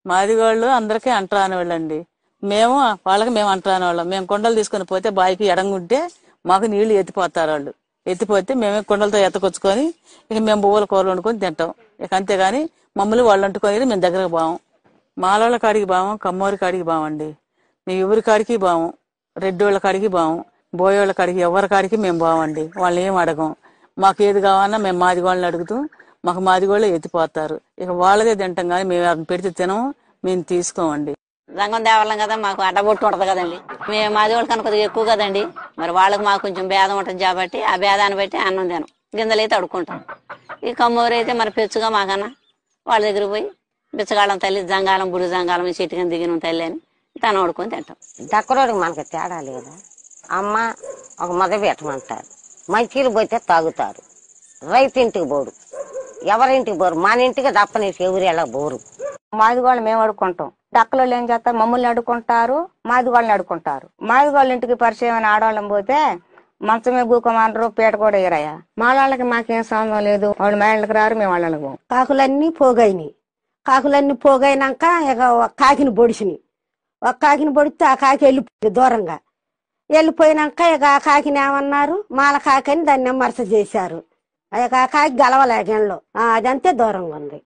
మాదిగోళ్ళు అందరికీ అంటరాని వాళ్ళండి. మేము వాళ్ళకి మేము అంటరాని వాళ్ళం. మేము కొండలు తీసుకొని పోతే బావికి ఎడంగుంటే మాకు నీళ్లు ఎత్తిపోతారు వాళ్ళు. ఎత్తిపోతే మేమే కొండలతో ఎత్తకొచ్చుకొని ఇక మేము బువ్వల కూరలు వండుకొని తింటాం. ఇక అంతేగాని మమ్మల్ని వాళ్ళు అంటుకొని మేము దగ్గరకు బావం. మాలోళ్ళ కాడికి బావం, కమ్మోరి కాడికి బావండి. మేము ఎవరి కాడికి బావం, రెడ్డోళ్ళ కాడికి బావం, బోయోళ్ళ కాడికి ఎవరి కాడికి మేము బావండి. వాళ్ళని ఏం అడగం. మాకు ఏది కావాలన్నా మేము మాదిగోళ్ళని అడుగుతాం. మాకు మాదిగోళ్ళే ఎత్తిపోతారు. ఇక వాళ్ళదే తింటాం కానీ మేము ఎవరిని పెడితే తినం, మేము తీసుకోమండి. రంగం దేవాలం కదా, మాకు అడ్డబొట్టు ఉంటది కదండి. మేము మాదిగోళ్ళు కనుక కొద్దిగా ఎక్కువ కదండి, మరి వాళ్ళకి మాకు కొంచెం భేదం ఉంటుంది కాబట్టి ఆ భేదాన్ని బట్టి అన్నం తినం, గింజలు అయితే అడుక్కుంటాం. ఈ కమ్మూరు అయితే మరి పెచ్చుగా మాకన్నా వాళ్ళ దగ్గర పోయి బిచ్చగాళ్ళం తల్లి జంగాలం బుడి జంగాలం చెట్టుకని దిగిన తల్లి అని తను వండుకొని తింటాం. దక్కరోడికి మనకి తేడా లేదా? అమ్మ ఒక మొద పెట్టమంటారు, మంచిలు పోతే తాగుతారు. రైతింటికి పోరు, ఎవరింటికి పోరు, మన ఇంటికి తప్పనేసి ఎవరు ఎలా పోరు. మాదిగోళ్ళు మేము అడుక్కుంటాం, దక్కలో ఏం చేస్తారు, మమ్మల్ని అడుక్కుంటారు, మాదిగోళ్ళని అడుక్కుంటారు. మాదిగోళ్ళ ఇంటికి పరిచయం ఆడవాళ్ళం పోతే మంచమే గూకమనరు, పీట కూడా ఎగరాయా. మాళ్ళకి మాకేం సంబంధం లేదు, వాళ్ళు మేళ్ళకి రారు, మేము వాళ్ళకి పోం. కాకులన్నీ పోగైనాయి. కాకులన్నీ పోగైనాక ఇక ఒక కాకిని పొడిచినాయి. ఒక కాకిని పొడితే ఆ కాకి వెళ్ళిపోయింది దూరంగా. వెళ్ళిపోయినాక ఇక ఆ కాకిని ఏమన్నారు, మాల కాకి అని దాన్ని విమర్శ చేశారు. ఇక ఆ కాకి గెలవలేక అదంతే దూరంగా ఉంది.